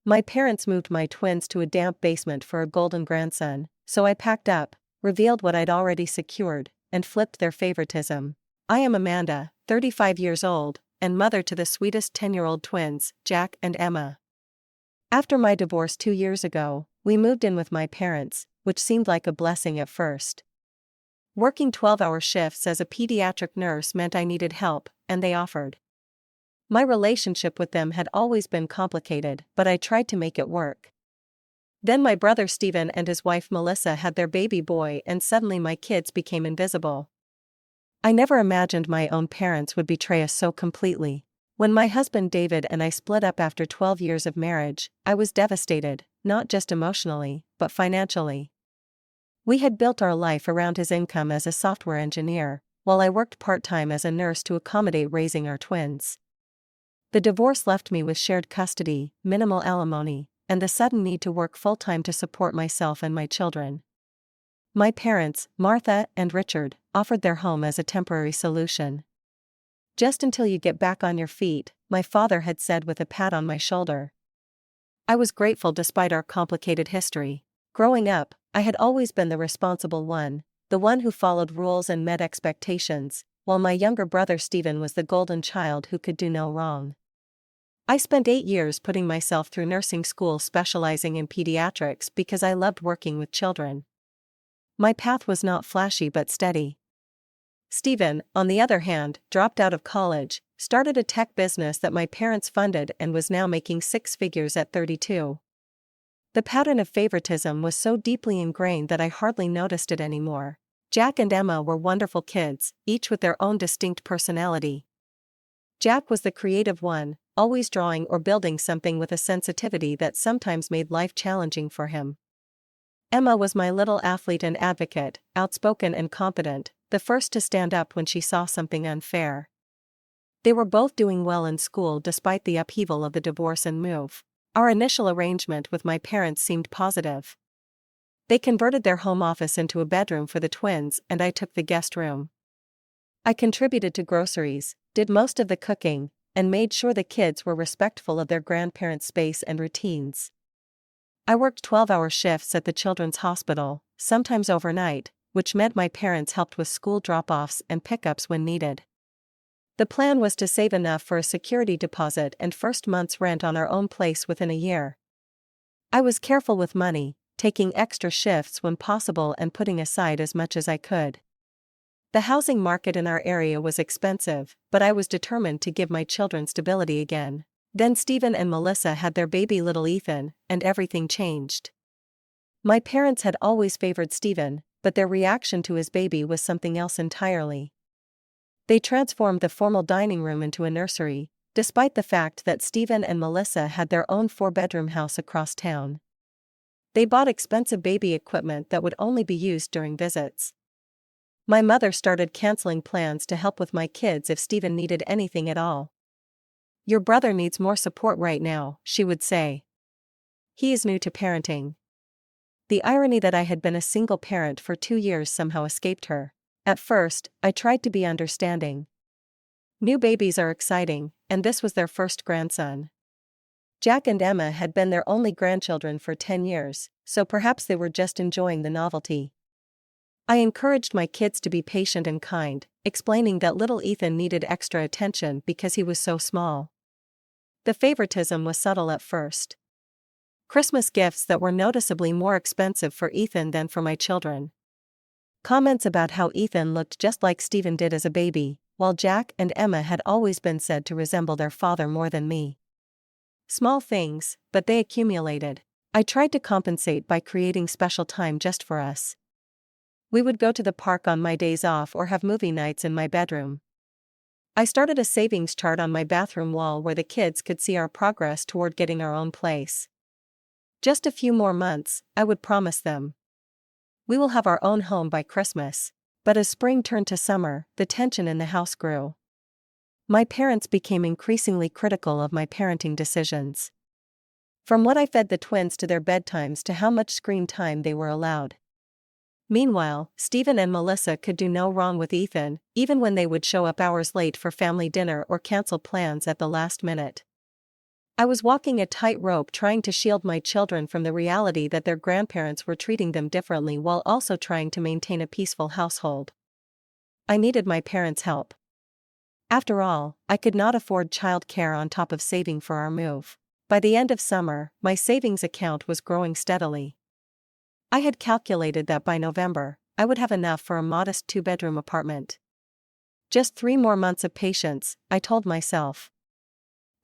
My parents moved my twins to a damp basement for a golden grandson, so I packed up, revealed what I'd already secured, and flipped their favoritism. I am Amanda, 35 years old, and mother to the sweetest 10-year-old twins, Jack and Emma. After my divorce 2 years ago, we moved in with my parents, which seemed like a blessing at first. Working 12-hour shifts as a pediatric nurse meant I needed help, and they offered. My relationship with them had always been complicated, but I tried to make it work. Then my brother Stephen and his wife Melissa had their baby boy, and suddenly my kids became invisible. I never imagined my own parents would betray us so completely. When my husband David and I split up after 12 years of marriage, I was devastated, not just emotionally, but financially. We had built our life around his income as a software engineer, while I worked part-time as a nurse to accommodate raising our twins. The divorce left me with shared custody, minimal alimony, and the sudden need to work full-time to support myself and my children. My parents, Martha and Richard, offered their home as a temporary solution. "Just until you get back on your feet," my father had said with a pat on my shoulder. I was grateful despite our complicated history. Growing up, I had always been the responsible one, the one who followed rules and met expectations, while my younger brother Stephen was the golden child who could do no wrong. I spent 8 years putting myself through nursing school specializing in pediatrics because I loved working with children. My path was not flashy but steady. Stephen, on the other hand, dropped out of college, started a tech business that my parents funded and was now making 6 figures at 32. The pattern of favoritism was so deeply ingrained that I hardly noticed it anymore. Jack and Emma were wonderful kids, each with their own distinct personality. Jack was the creative one, always drawing or building something with a sensitivity that sometimes made life challenging for him. Emma was my little athlete and advocate, outspoken and competent, the first to stand up when she saw something unfair. They were both doing well in school despite the upheaval of the divorce and move. Our initial arrangement with my parents seemed positive. They converted their home office into a bedroom for the twins and I took the guest room. I contributed to groceries, did most of the cooking, and made sure the kids were respectful of their grandparents' space and routines. I worked 12-hour shifts at the children's hospital, sometimes overnight, which meant my parents helped with school drop-offs and pickups when needed. The plan was to save enough for a security deposit and first month's rent on our own place within a year. I was careful with money, taking extra shifts when possible and putting aside as much as I could. The housing market in our area was expensive, but I was determined to give my children stability again. Then Stephen and Melissa had their baby little Ethan, and everything changed. My parents had always favored Stephen, but their reaction to his baby was something else entirely. They transformed the formal dining room into a nursery, despite the fact that Stephen and Melissa had their own 4-bedroom house across town. They bought expensive baby equipment that would only be used during visits. My mother started canceling plans to help with my kids if Stephen needed anything at all. "Your brother needs more support right now," she would say. "He is new to parenting." The irony that I had been a single parent for 2 years somehow escaped her. At first, I tried to be understanding. New babies are exciting, and this was their first grandson. Jack and Emma had been their only grandchildren for 10 years, so perhaps they were just enjoying the novelty. I encouraged my kids to be patient and kind, explaining that little Ethan needed extra attention because he was so small. The favoritism was subtle at first. Christmas gifts that were noticeably more expensive for Ethan than for my children. Comments about how Ethan looked just like Stephen did as a baby, while Jack and Emma had always been said to resemble their father more than me. Small things, but they accumulated. I tried to compensate by creating special time just for us. We would go to the park on my days off or have movie nights in my bedroom. I started a savings chart on my bathroom wall where the kids could see our progress toward getting our own place. Just a few more months, I would promise them. We will have our own home by Christmas. But as spring turned to summer, the tension in the house grew. My parents became increasingly critical of my parenting decisions. From what I fed the twins to their bedtimes to how much screen time they were allowed. Meanwhile, Stephen and Melissa could do no wrong with Ethan, even when they would show up hours late for family dinner or cancel plans at the last minute. I was walking a tightrope trying to shield my children from the reality that their grandparents were treating them differently while also trying to maintain a peaceful household. I needed my parents' help. After all, I could not afford child care on top of saving for our move. By the end of summer, my savings account was growing steadily. I had calculated that by November, I would have enough for a modest 2-bedroom apartment. Just 3 more months of patience, I told myself.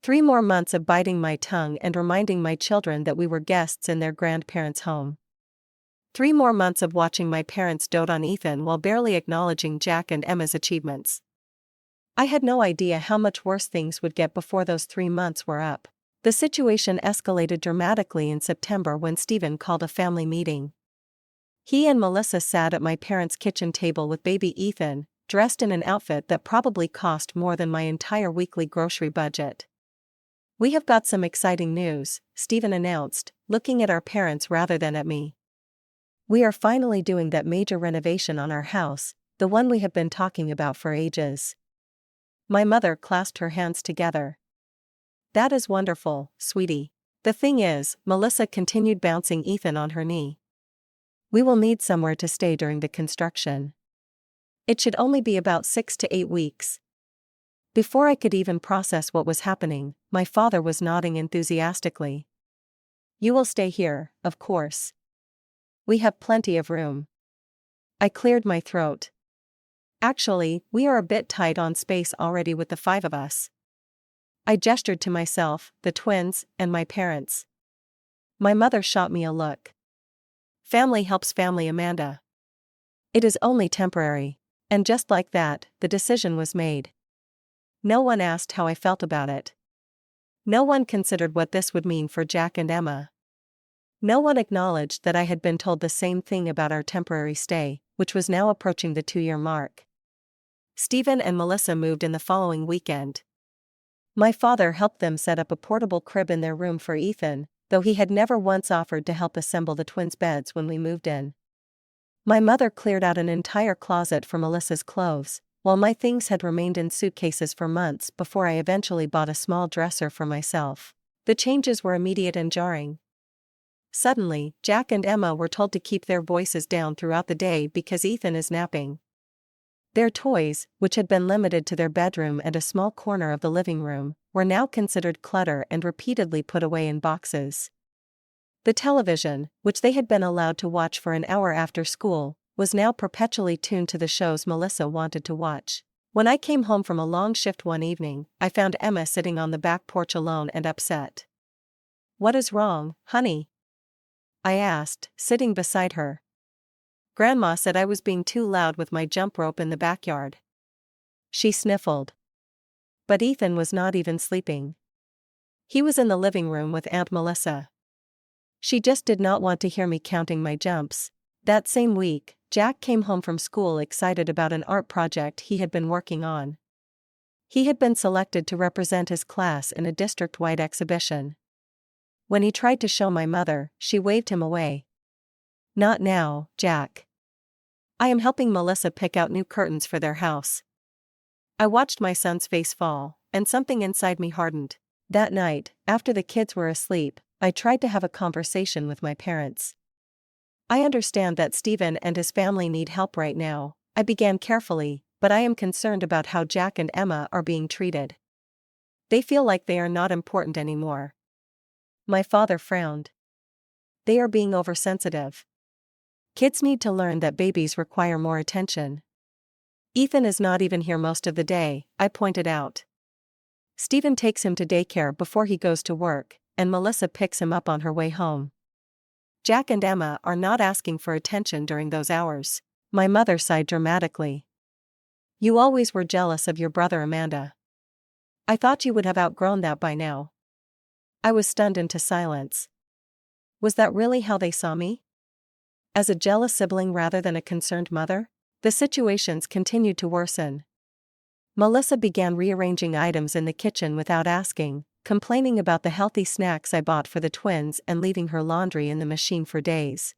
3 more months of biting my tongue and reminding my children that we were guests in their grandparents' home. 3 more months of watching my parents dote on Ethan while barely acknowledging Jack and Emma's achievements. I had no idea how much worse things would get before those 3 months were up. The situation escalated dramatically in September when Stephen called a family meeting. He and Melissa sat at my parents' kitchen table with baby Ethan, dressed in an outfit that probably cost more than my entire weekly grocery budget. "We have got some exciting news," Stephen announced, looking at our parents rather than at me. "We are finally doing that major renovation on our house, the one we have been talking about for ages." My mother clasped her hands together. "That is wonderful, sweetie. The thing is," Melissa continued, bouncing Ethan on her knee, "we will need somewhere to stay during the construction. It should only be about 6 to 8 weeks. Before I could even process what was happening, my father was nodding enthusiastically. "You will stay here, of course. We have plenty of room." I cleared my throat. "Actually, we are a bit tight on space already with the 5 of us." I gestured to myself, the twins, and my parents. My mother shot me a look. "Family helps family, Amanda. It is only temporary." And just like that, the decision was made. No one asked how I felt about it. No one considered what this would mean for Jack and Emma. No one acknowledged that I had been told the same thing about our temporary stay, which was now approaching the 2-year mark. Stephen and Melissa moved in the following weekend. My father helped them set up a portable crib in their room for Ethan, though he had never once offered to help assemble the twins' beds when we moved in. My mother cleared out an entire closet for Melissa's clothes, while my things had remained in suitcases for months before I eventually bought a small dresser for myself. The changes were immediate and jarring. Suddenly, Jack and Emma were told to keep their voices down throughout the day because Ethan is napping. Their toys, which had been limited to their bedroom and a small corner of the living room, were now considered clutter and repeatedly put away in boxes. The television, which they had been allowed to watch for an hour after school, was now perpetually tuned to the shows Melissa wanted to watch. When I came home from a long shift one evening, I found Emma sitting on the back porch alone and upset. "What is wrong, honey?" I asked, sitting beside her. "Grandma said I was being too loud with my jump rope in the backyard." She sniffled. But Ethan was not even sleeping. He was in the living room with Aunt Melissa. She just did not want to hear me counting my jumps. That same week, Jack came home from school excited about an art project he had been working on. He had been selected to represent his class in a district-wide exhibition. When he tried to show my mother, she waved him away. "Not now, Jack. I am helping Melissa pick out new curtains for their house." I watched my son's face fall, and something inside me hardened. That night, after the kids were asleep, I tried to have a conversation with my parents. "I understand that Stephen and his family need help right now," I began carefully, "but I am concerned about how Jack and Emma are being treated. They feel like they are not important anymore." My father frowned. "They are being oversensitive. Kids need to learn that babies require more attention." "Ethan is not even here most of the day," I pointed out. "Stephen takes him to daycare before he goes to work, and Melissa picks him up on her way home. Jack and Emma are not asking for attention during those hours." My mother sighed dramatically. "You always were jealous of your brother, Amanda. I thought you would have outgrown that by now." I was stunned into silence. Was that really how they saw me? As a jealous sibling rather than a concerned mother? The situations continued to worsen. Melissa began rearranging items in the kitchen without asking, complaining about the healthy snacks I bought for the twins and leaving her laundry in the machine for days.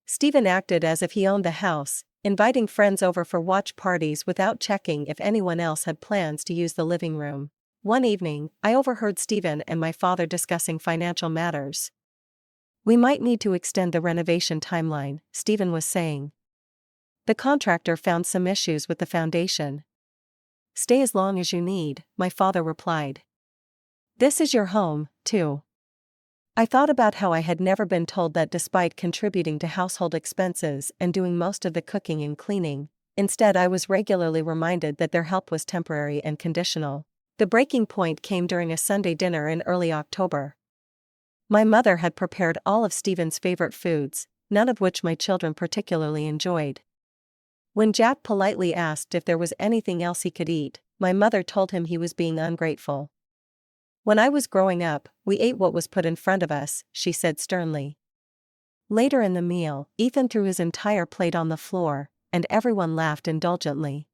Stephen acted as if he owned the house, inviting friends over for watch parties without checking if anyone else had plans to use the living room. One evening, I overheard Stephen and my father discussing financial matters. "We might need to extend the renovation timeline," Stephen was saying. "The contractor found some issues with the foundation." "Stay as long as you need," my father replied. "This is your home, too." I thought about how I had never been told that despite contributing to household expenses and doing most of the cooking and cleaning, instead I was regularly reminded that their help was temporary and conditional. The breaking point came during a Sunday dinner in early October. My mother had prepared all of Stephen's favorite foods, none of which my children particularly enjoyed. When Jack politely asked if there was anything else he could eat, my mother told him he was being ungrateful. "When I was growing up, we ate what was put in front of us," she said sternly. Later in the meal, Ethan threw his entire plate on the floor, and everyone laughed indulgently.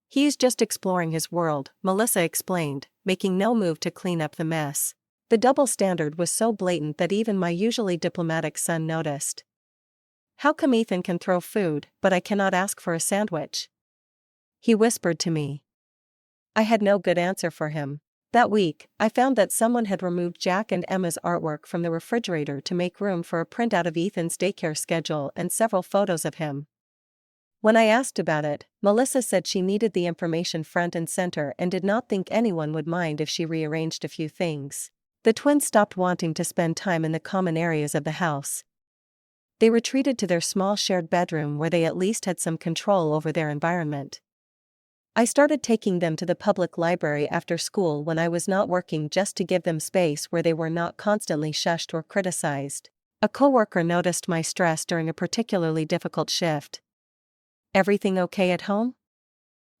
"He's just exploring his world," Melissa explained, making no move to clean up the mess. The double standard was so blatant that even my usually diplomatic son noticed. "How come Ethan can throw food, but I cannot ask for a sandwich?" he whispered to me. I had no good answer for him. That week, I found that someone had removed Jack and Emma's artwork from the refrigerator to make room for a printout of Ethan's daycare schedule and several photos of him. When I asked about it, Melissa said she needed the information front and center and did not think anyone would mind if she rearranged a few things. The twins stopped wanting to spend time in the common areas of the house. They retreated to their small shared bedroom where they at least had some control over their environment. I started taking them to the public library after school when I was not working just to give them space where they were not constantly shushed or criticized. A coworker noticed my stress during a particularly difficult shift. "Everything okay at home?"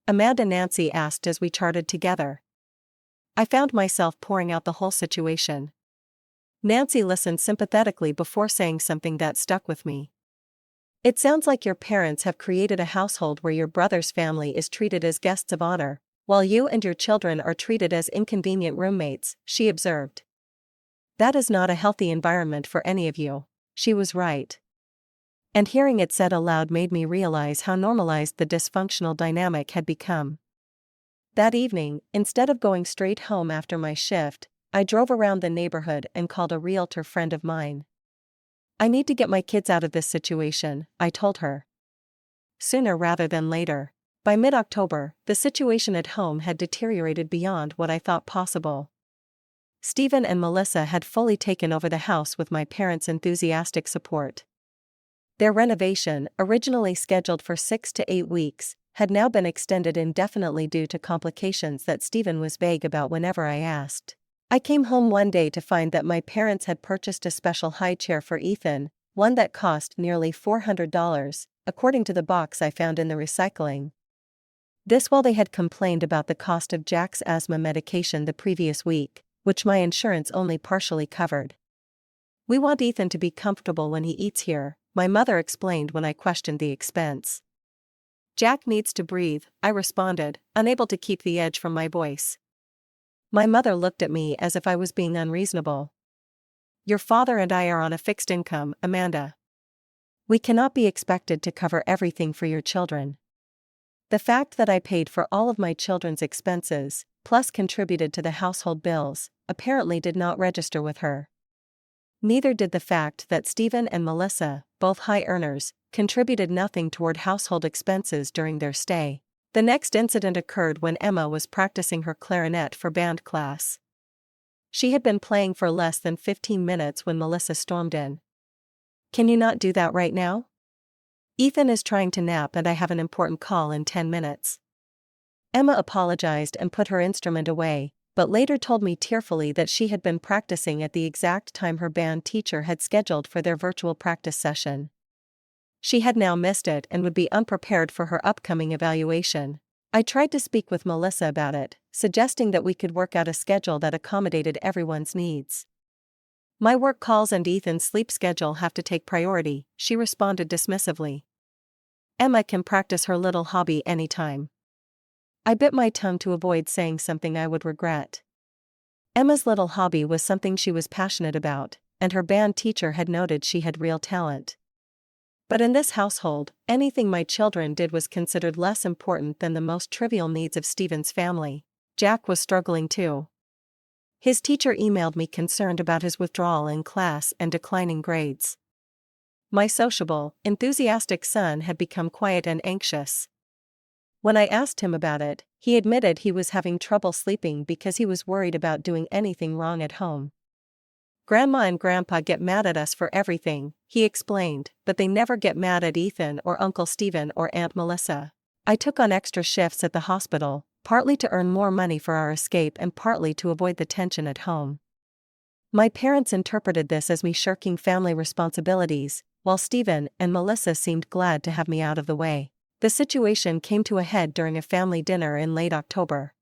Amanda Nancy asked as we charted together. I found myself pouring out the whole situation. Nancy listened sympathetically before saying something that stuck with me. "It sounds like your parents have created a household where your brother's family is treated as guests of honor, while you and your children are treated as inconvenient roommates," she observed. "That is not a healthy environment for any of you." She was right. And hearing it said aloud made me realize how normalized the dysfunctional dynamic had become. That evening, instead of going straight home after my shift, I drove around the neighborhood and called a realtor friend of mine. "I need to get my kids out of this situation," I told her. Sooner rather than later. By mid-October, the situation at home had deteriorated beyond what I thought possible. Stephen and Melissa had fully taken over the house with my parents' enthusiastic support. Their renovation, originally scheduled for 6 to 8 weeks, had now been extended indefinitely due to complications that Stephen was vague about whenever I asked. I came home one day to find that my parents had purchased a special high chair for Ethan, one that cost nearly $400, according to the box I found in the recycling. This while they had complained about the cost of Jack's asthma medication the previous week, which my insurance only partially covered. "We want Ethan to be comfortable when he eats here," my mother explained when I questioned the expense. "Jack needs to breathe," I responded, unable to keep the edge from my voice. My mother looked at me as if I was being unreasonable. "Your father and I are on a fixed income, Amanda. We cannot be expected to cover everything for your children." The fact that I paid for all of my children's expenses, plus contributed to the household bills, apparently did not register with her. Neither did the fact that Stephen and Melissa, both high earners, contributed nothing toward household expenses during their stay. The next incident occurred when Emma was practicing her clarinet for band class. She had been playing for less than 15 minutes when Melissa stormed in. "Can you not do that right now? Ethan is trying to nap and I have an important call in 10 minutes. Emma apologized and put her instrument away, but later told me tearfully that she had been practicing at the exact time her band teacher had scheduled for their virtual practice session. She had now missed it and would be unprepared for her upcoming evaluation. I tried to speak with Melissa about it, suggesting that we could work out a schedule that accommodated everyone's needs. "My work calls and Ethan's sleep schedule have to take priority," she responded dismissively. "Emma can practice her little hobby anytime." I bit my tongue to avoid saying something I would regret. Emma's little hobby was something she was passionate about, and her band teacher had noted she had real talent. But in this household, anything my children did was considered less important than the most trivial needs of Stephen's family. Jack was struggling too. His teacher emailed me concerned about his withdrawal in class and declining grades. My sociable, enthusiastic son had become quiet and anxious. When I asked him about it, he admitted he was having trouble sleeping because he was worried about doing anything wrong at home. Grandma and Grandpa get mad at us for everything, he explained, but they never get mad at Ethan or Uncle Stephen or Aunt Melissa. I took on extra shifts at the hospital, partly to earn more money for our escape and partly to avoid the tension at home. My parents interpreted this as me shirking family responsibilities, while Stephen and Melissa seemed glad to have me out of the way. The situation came to a head during a family dinner in late October.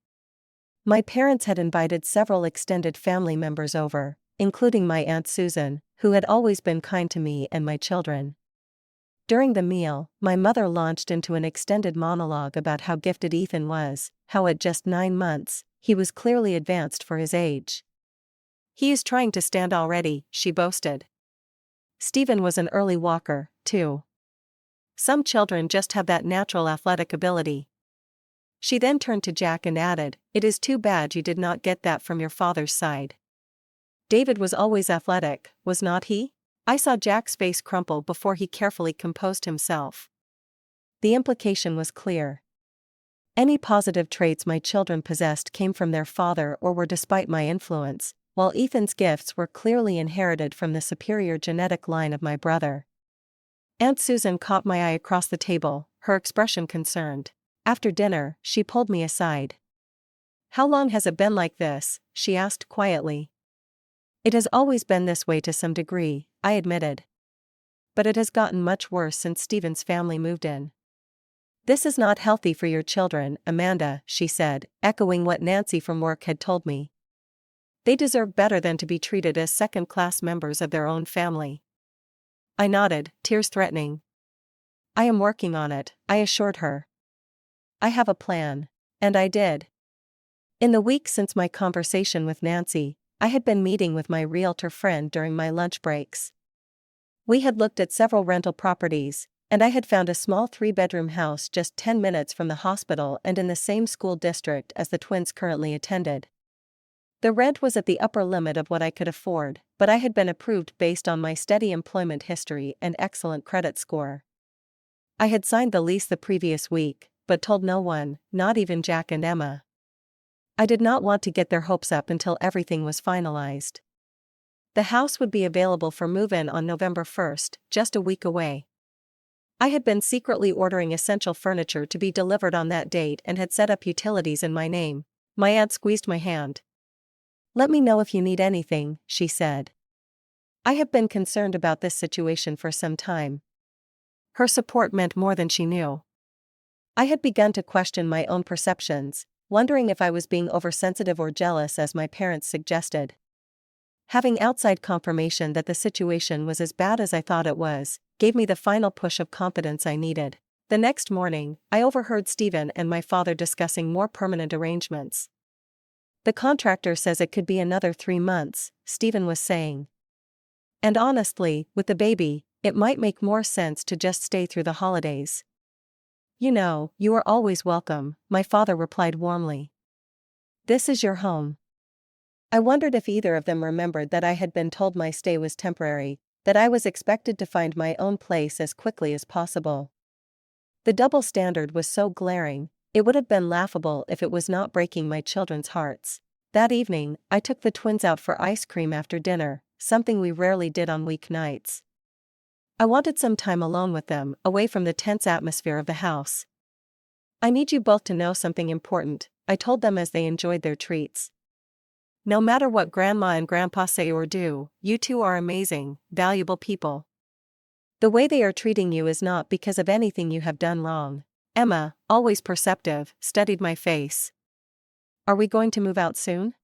My parents had invited several extended family members over, including my Aunt Susan, who had always been kind to me and my children. During the meal, my mother launched into an extended monologue about how gifted Ethan was, how at just 9 months, he was clearly advanced for his age. "He is trying to stand already," she boasted. Stephen was an early walker, too. "Some children just have that natural athletic ability." She then turned to Jack and added, "It is too bad you did not get that from your father's side. David was always athletic, was not he?" I saw Jack's face crumple before he carefully composed himself. The implication was clear. Any positive traits my children possessed came from their father or were despite my influence, while Ethan's gifts were clearly inherited from the superior genetic line of my brother. Aunt Susan caught my eye across the table, her expression concerned. After dinner, she pulled me aside. "How long has it been like this?" she asked quietly. "It has always been this way to some degree," I admitted. "But it has gotten much worse since Stephen's family moved in." "This is not healthy for your children, Amanda," she said, echoing what Nancy from work had told me. "They deserve better than to be treated as second-class members of their own family." I nodded, tears threatening. "I am working on it," I assured her. "I have a plan." And I did. In the week since my conversation with Nancy, I had been meeting with my realtor friend during my lunch breaks. We had looked at several rental properties, and I had found a small 3-bedroom house just 10 minutes from the hospital and in the same school district as the twins currently attended. The rent was at the upper limit of what I could afford, but I had been approved based on my steady employment history and excellent credit score. I had signed the lease the previous week, but told no one, not even Jack and Emma. I did not want to get their hopes up until everything was finalized. The house would be available for move-in on November 1st, just a week away. I had been secretly ordering essential furniture to be delivered on that date and had set up utilities in my name. My aunt squeezed my hand. "Let me know if you need anything," she said. I have been concerned about this situation for some time. Her support meant more than she knew. I had begun to question my own perceptions, wondering if I was being oversensitive or jealous as my parents suggested. Having outside confirmation that the situation was as bad as I thought it was, gave me the final push of confidence I needed. The next morning, I overheard Stephen and my father discussing more permanent arrangements. "The contractor says it could be another 3 months, Stephen was saying. "And honestly, with the baby, it might make more sense to just stay through the holidays." "You know, you are always welcome," my father replied warmly. "This is your home." I wondered if either of them remembered that I had been told my stay was temporary, that I was expected to find my own place as quickly as possible. The double standard was so glaring, it would have been laughable if it was not breaking my children's hearts. That evening, I took the twins out for ice cream after dinner, something we rarely did on weeknights. I wanted some time alone with them, away from the tense atmosphere of the house. "I need you both to know something important," I told them as they enjoyed their treats. "No matter what Grandma and Grandpa say or do, you two are amazing, valuable people. The way they are treating you is not because of anything you have done wrong." Emma, always perceptive, studied my face. "Are we going to move out soon?"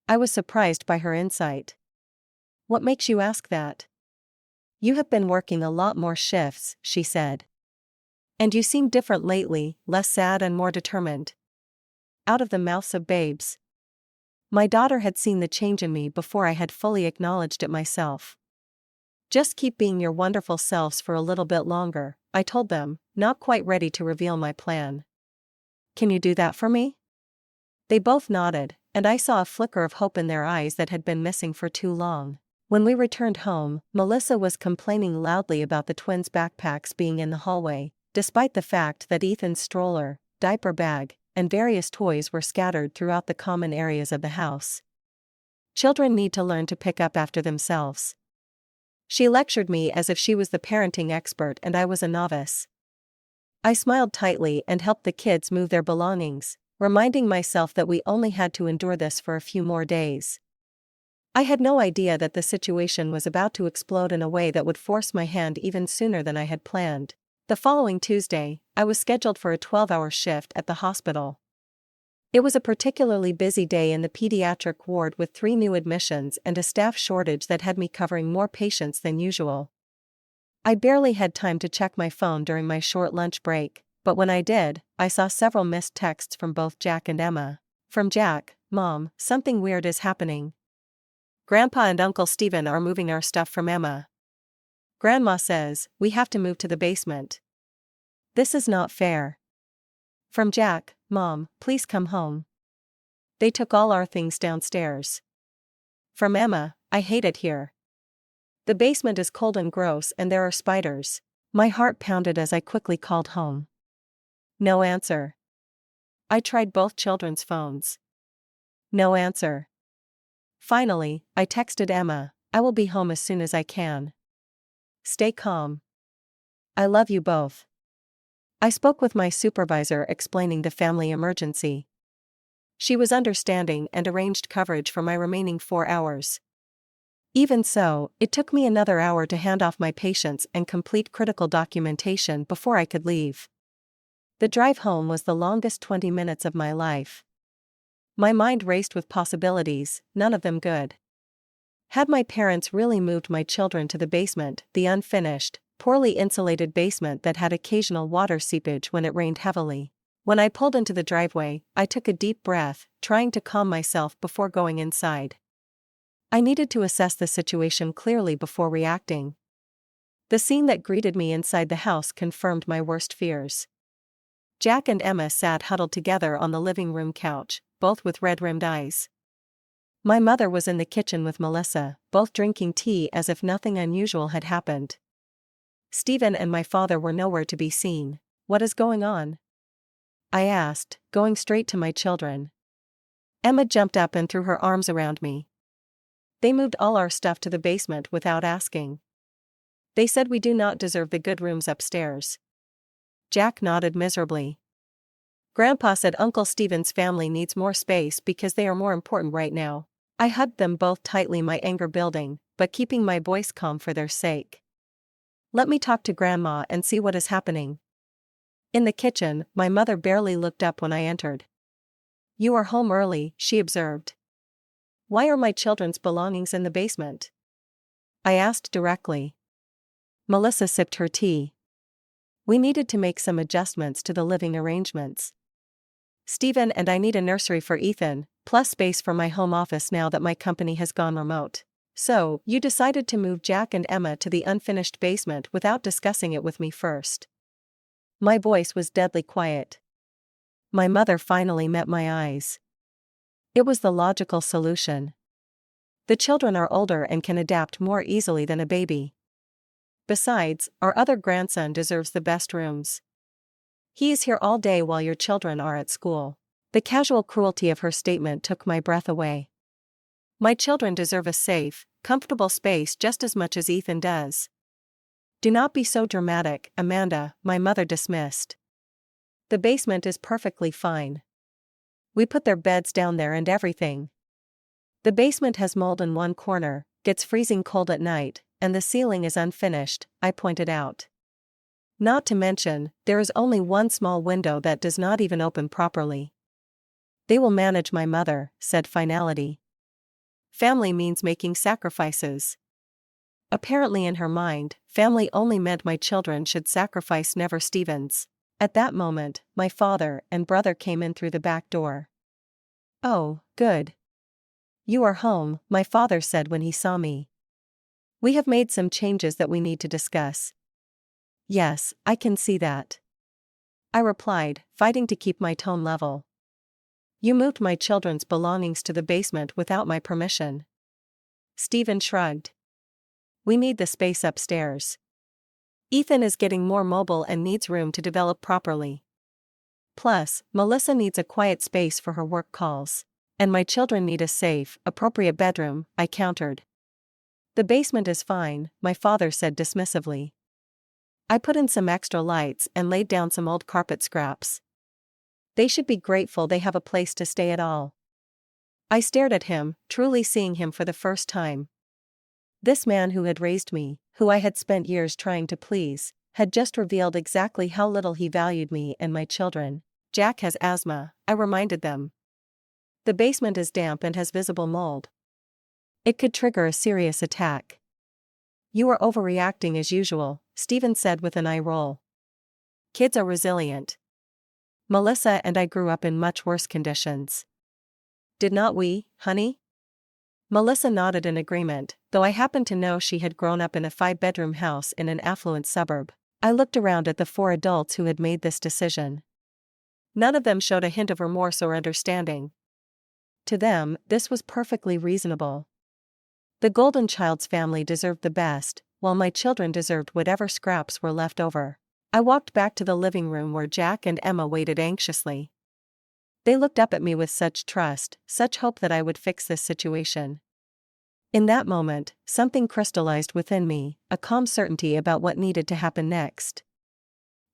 I was surprised by her insight. "What makes you ask that?" "You have been working a lot more shifts," she said. "And you seem different lately, less sad and more determined." Out of the mouths of babes. My daughter had seen the change in me before I had fully acknowledged it myself. "Just keep being your wonderful selves for a little bit longer," I told them, not quite ready to reveal my plan. "Can you do that for me?" They both nodded, and I saw a flicker of hope in their eyes that had been missing for too long. When we returned home, Melissa was complaining loudly about the twins' backpacks being in the hallway, despite the fact that Ethan's stroller, diaper bag, and various toys were scattered throughout the common areas of the house. Children need to learn to pick up after themselves. She lectured me as if she was the parenting expert and I was a novice. I smiled tightly and helped the kids move their belongings, reminding myself that we only had to endure this for a few more days. I had no idea that the situation was about to explode in a way that would force my hand even sooner than I had planned. The following Tuesday, I was scheduled for a 12-hour shift at the hospital. It was a particularly busy day in the pediatric ward with 3 new admissions and a staff shortage that had me covering more patients than usual. I barely had time to check my phone during my short lunch break, but when I did, I saw several missed texts from both Jack and Emma. From Jack: "Mom, something weird is happening. Grandpa and Uncle Steven are moving our stuff from Emma. Grandma says, we have to move to the basement. This is not fair." From Jack: "Mom, please come home. They took all our things downstairs." From Emma: "I hate it here. The basement is cold and gross and there are spiders." My heart pounded as I quickly called home. No answer. I tried both children's phones. No answer. Finally, I texted Emma: "I will be home as soon as I can. Stay calm. I love you both." I spoke with my supervisor explaining the family emergency. She was understanding and arranged coverage for my remaining 4 hours. Even so, it took me another hour to hand off my patients and complete critical documentation before I could leave. The drive home was the longest 20 minutes of my life. My mind raced with possibilities, none of them good. Had my parents really moved my children to the basement, the unfinished, poorly insulated basement that had occasional water seepage when it rained heavily? When I pulled into the driveway, I took a deep breath, trying to calm myself before going inside. I needed to assess the situation clearly before reacting. The scene that greeted me inside the house confirmed my worst fears. Jack and Emma sat huddled together on the living room couch, both with red-rimmed eyes. My mother was in the kitchen with Melissa, both drinking tea as if nothing unusual had happened. Stephen and my father were nowhere to be seen. "What is going on?" I asked, going straight to my children. Emma jumped up and threw her arms around me. "They moved all our stuff to the basement without asking. They said we do not deserve the good rooms upstairs." Jack nodded miserably. "Grandpa said Uncle Steven's family needs more space because they are more important right now." I hugged them both tightly, my anger building, but keeping my voice calm for their sake. "Let me talk to Grandma and see what is happening." In the kitchen, my mother barely looked up when I entered. "You are home early," she observed. "Why are my children's belongings in the basement?" I asked directly. Melissa sipped her tea. "We needed to make some adjustments to the living arrangements. Stephen and I need a nursery for Ethan, plus space for my home office now that my company has gone remote. So, you decided to move Jack and Emma to the unfinished basement without discussing it with me first." My voice was deadly quiet. My mother finally met my eyes. It was the logical solution. The children are older and can adapt more easily than a baby. Besides, our other grandson deserves the best rooms. He is here all day while your children are at school. The casual cruelty of her statement took my breath away. My children deserve a safe, comfortable space just as much as Ethan does. "Do not be so dramatic, Amanda," my mother dismissed. "The basement is perfectly fine. We put their beds down there and everything. The basement has mold in one corner, gets freezing cold at night, and the ceiling is unfinished," I pointed out. "Not to mention, there is only one small window that does not even open properly." "They will manage," my mother said finality. Family means making sacrifices. Apparently in her mind, family only meant my children should sacrifice, never Stevens. At that moment, my father and brother came in through the back door. "Oh, good. You are home," my father said when he saw me. "We have made some changes that we need to discuss." "Yes, I can see that," I replied, fighting to keep my tone level. You moved my children's belongings to the basement without my permission. Stephen shrugged. We need the space upstairs. Ethan is getting more mobile and needs room to develop properly. Plus, Melissa needs a quiet space for her work calls. And my children need a safe, appropriate bedroom, I countered. The basement is fine, my father said dismissively. I put in some extra lights and laid down some old carpet scraps. They should be grateful they have a place to stay at all. I stared at him, truly seeing him for the first time. This man who had raised me, who I had spent years trying to please, had just revealed exactly how little he valued me and my children. Jack has asthma, I reminded them. The basement is damp and has visible mold. It could trigger a serious attack. You are overreacting as usual, Stephen said with an eye roll. Kids are resilient. Melissa and I grew up in much worse conditions. Did not we, honey? Melissa nodded in agreement, though I happened to know she had grown up in a 5-bedroom house in an affluent suburb. I looked around at the 4 adults who had made this decision. None of them showed a hint of remorse or understanding. To them, this was perfectly reasonable. The golden child's family deserved the best, while my children deserved whatever scraps were left over. I walked back to the living room where Jack and Emma waited anxiously. They looked up at me with such trust, such hope that I would fix this situation. In that moment, something crystallized within me, a calm certainty about what needed to happen next.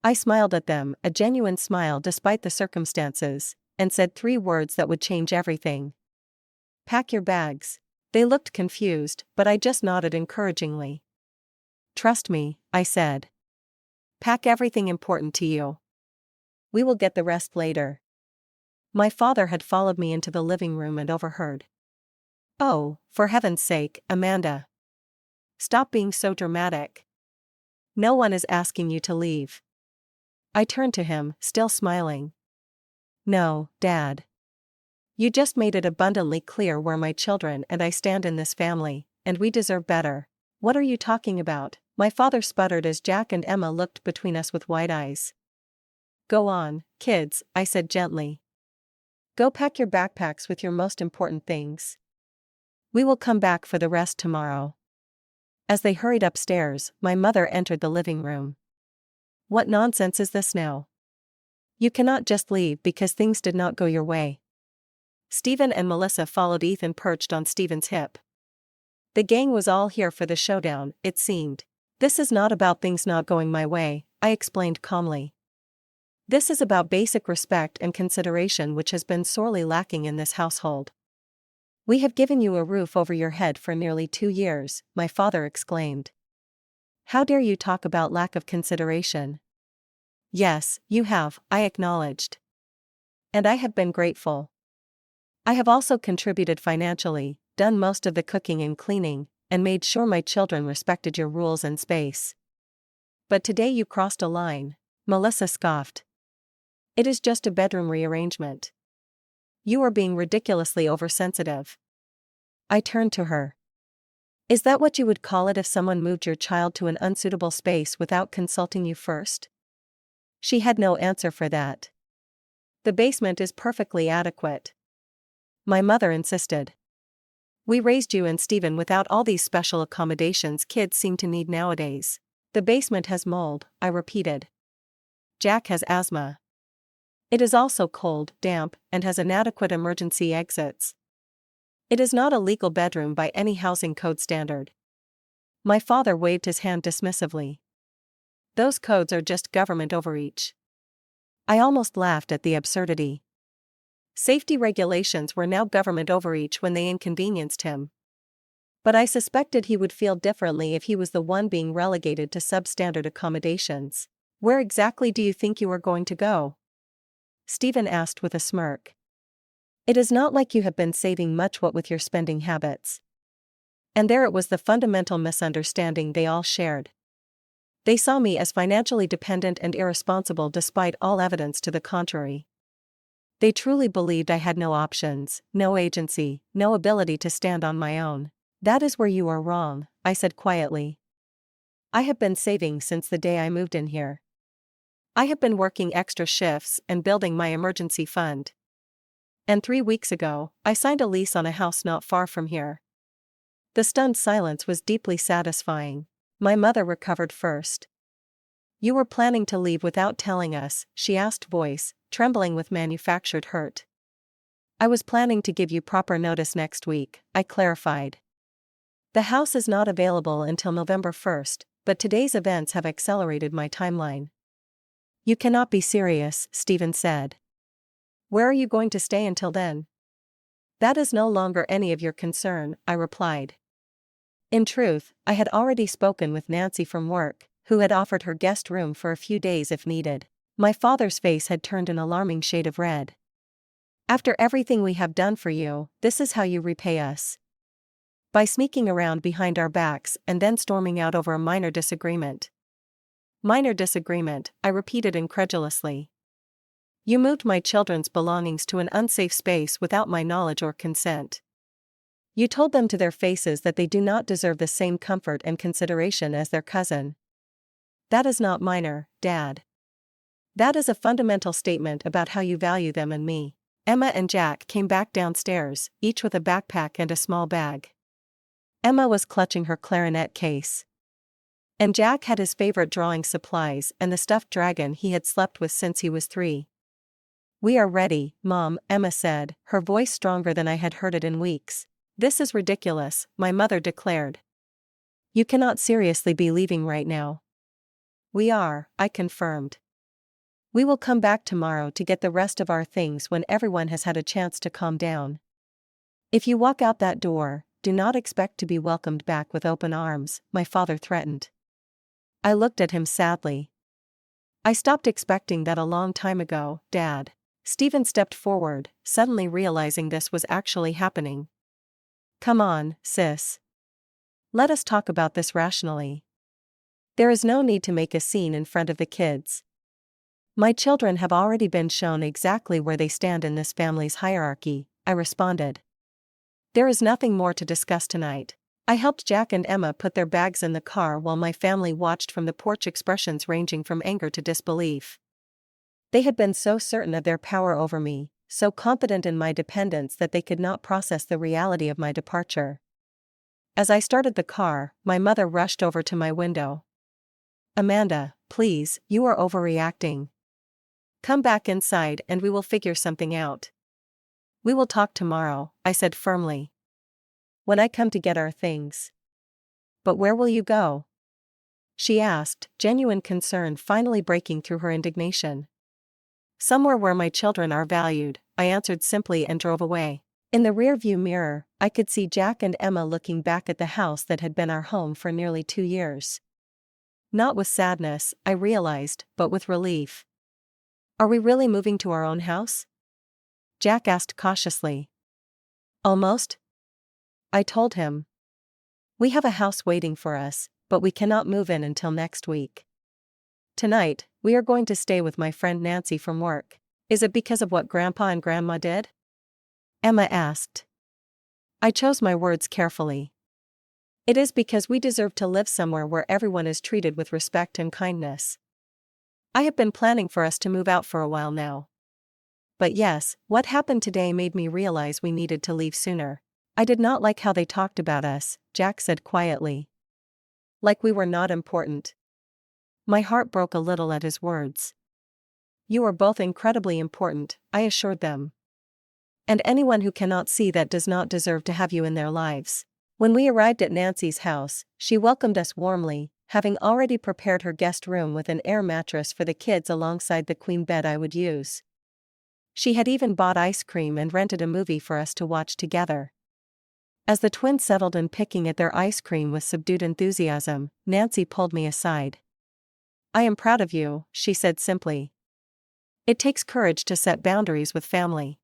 I smiled at them, a genuine smile despite the circumstances, and said 3 words that would change everything. Pack your bags. They looked confused, but I just nodded encouragingly. Trust me, I said. Pack everything important to you. We will get the rest later. My father had followed me into the living room and overheard. Oh, for heaven's sake, Amanda. Stop being so dramatic. No one is asking you to leave. I turned to him, still smiling. No, Dad. You just made it abundantly clear where my children and I stand in this family, and we deserve better. What are you talking about? My father sputtered as Jack and Emma looked between us with wide eyes. Go on, kids, I said gently. Go pack your backpacks with your most important things. We will come back for the rest tomorrow. As they hurried upstairs, my mother entered the living room. What nonsense is this now? You cannot just leave because things did not go your way. Stephen and Melissa followed Ethan perched on Stephen's hip. The gang was all here for the showdown, it seemed. This is not about things not going my way, I explained calmly. This is about basic respect and consideration which has been sorely lacking in this household. We have given you a roof over your head for nearly 2 years, my father exclaimed. How dare you talk about lack of consideration? Yes, you have, I acknowledged. And I have been grateful. I have also contributed financially, done most of the cooking and cleaning, and made sure my children respected your rules and space. But today you crossed a line, Melissa scoffed. It is just a bedroom rearrangement. You are being ridiculously oversensitive. I turned to her. Is that what you would call it if someone moved your child to an unsuitable space without consulting you first? She had no answer for that. The basement is perfectly adequate. My mother insisted. We raised you and Stephen without all these special accommodations kids seem to need nowadays. The basement has mold, I repeated. Jack has asthma. It is also cold, damp, and has inadequate emergency exits. It is not a legal bedroom by any housing code standard. My father waved his hand dismissively. Those codes are just government overreach. I almost laughed at the absurdity. Safety regulations were now government overreach when they inconvenienced him. But I suspected he would feel differently if he was the one being relegated to substandard accommodations. Where exactly do you think you are going to go? Stephen asked with a smirk. It is not like you have been saving much what with your spending habits. And there it was the fundamental misunderstanding they all shared. They saw me as financially dependent and irresponsible despite all evidence to the contrary. They truly believed I had no options, no agency, no ability to stand on my own. That is where you are wrong, I said quietly. I have been saving since the day I moved in here. I have been working extra shifts and building my emergency fund. And 3 weeks ago, I signed a lease on a house not far from here. The stunned silence was deeply satisfying. My mother recovered first. You were planning to leave without telling us, she asked, voice trembling with manufactured hurt. I was planning to give you proper notice next week, I clarified. The house is not available until November 1st, but today's events have accelerated my timeline. You cannot be serious, Stephen said. Where are you going to stay until then? That is no longer any of your concern, I replied. In truth, I had already spoken with Nancy from work, who had offered her guest room for a few days if needed. My father's face had turned an alarming shade of red. After everything we have done for you, this is how you repay us. By sneaking around behind our backs and then storming out over a minor disagreement. Minor disagreement, I repeated incredulously. You moved my children's belongings to an unsafe space without my knowledge or consent. You told them to their faces that they do not deserve the same comfort and consideration as their cousin. That is not minor, Dad. That is a fundamental statement about how you value them and me. Emma and Jack came back downstairs, each with a backpack and a small bag. Emma was clutching her clarinet case. And Jack had his favorite drawing supplies and the stuffed dragon he had slept with since he was 3. We are ready, Mom, Emma said, her voice stronger than I had heard it in weeks. This is ridiculous, my mother declared. You cannot seriously be leaving right now. We are, I confirmed. We will come back tomorrow to get the rest of our things when everyone has had a chance to calm down. If you walk out that door, do not expect to be welcomed back with open arms, my father threatened. I looked at him sadly. I stopped expecting that a long time ago, Dad. Stephen stepped forward, suddenly realizing this was actually happening. Come on, sis. Let us talk about this rationally. There is no need to make a scene in front of the kids. My children have already been shown exactly where they stand in this family's hierarchy, I responded. There is nothing more to discuss tonight. I helped Jack and Emma put their bags in the car while my family watched from the porch, expressions ranging from anger to disbelief. They had been so certain of their power over me, so confident in my dependence that they could not process the reality of my departure. As I started the car, my mother rushed over to my window. Amanda, please, you are overreacting. Come back inside and we will figure something out. We will talk tomorrow, I said firmly. When I come to get our things. But where will you go? She asked, genuine concern finally breaking through her indignation. Somewhere where my children are valued, I answered simply and drove away. In the rearview mirror, I could see Jack and Emma looking back at the house that had been our home for nearly 2 years. Not with sadness, I realized, but with relief. Are we really moving to our own house? Jack asked cautiously. Almost? I told him. We have a house waiting for us, but we cannot move in until next week. Tonight, we are going to stay with my friend Nancy from work. Is it because of what Grandpa and Grandma did? Emma asked. I chose my words carefully. It is because we deserve to live somewhere where everyone is treated with respect and kindness. I have been planning for us to move out for a while now. But yes, what happened today made me realize we needed to leave sooner. I did not like how they talked about us, Jack said quietly. Like we were not important. My heart broke a little at his words. You are both incredibly important, I assured them. And anyone who cannot see that does not deserve to have you in their lives. When we arrived at Nancy's house, she welcomed us warmly, having already prepared her guest room with an air mattress for the kids alongside the queen bed I would use. She had even bought ice cream and rented a movie for us to watch together. As the twins settled in picking at their ice cream with subdued enthusiasm, Nancy pulled me aside. I am proud of you, she said simply. It takes courage to set boundaries with family.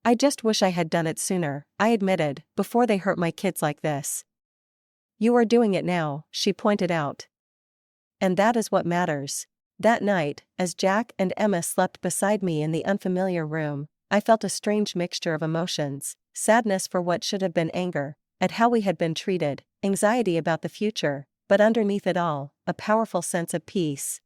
I just wish I had done it sooner, I admitted, before they hurt my kids like this. You are doing it now, she pointed out. And that is what matters. That night, as Jack and Emma slept beside me in the unfamiliar room, I felt a strange mixture of emotions, sadness for what should have been anger, at how we had been treated, anxiety about the future, but underneath it all, a powerful sense of peace.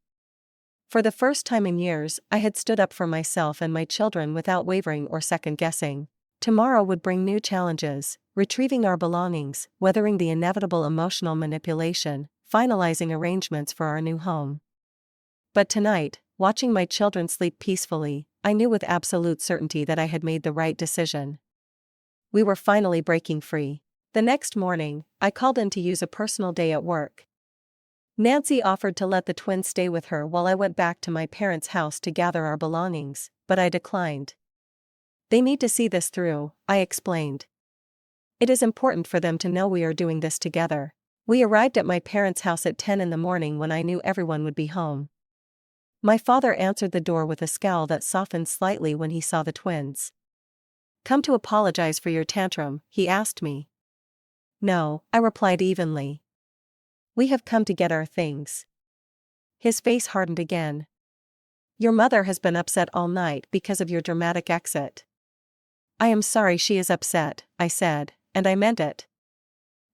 For the first time in years, I had stood up for myself and my children without wavering or second-guessing. Tomorrow would bring new challenges: retrieving our belongings, weathering the inevitable emotional manipulation, finalizing arrangements for our new home. But tonight, watching my children sleep peacefully, I knew with absolute certainty that I had made the right decision. We were finally breaking free. The next morning, I called in to use a personal day at work. Nancy offered to let the twins stay with her while I went back to my parents' house to gather our belongings, but I declined. They need to see this through, I explained. It is important for them to know we are doing this together. We arrived at my parents' house at 10 in the morning when I knew everyone would be home. My father answered the door with a scowl that softened slightly when he saw the twins. "Come to apologize for your tantrum?" he asked me. "No," I replied evenly. "We have come to get our things." His face hardened again. "Your mother has been upset all night because of your dramatic exit." "I am sorry she is upset," I said, and I meant it.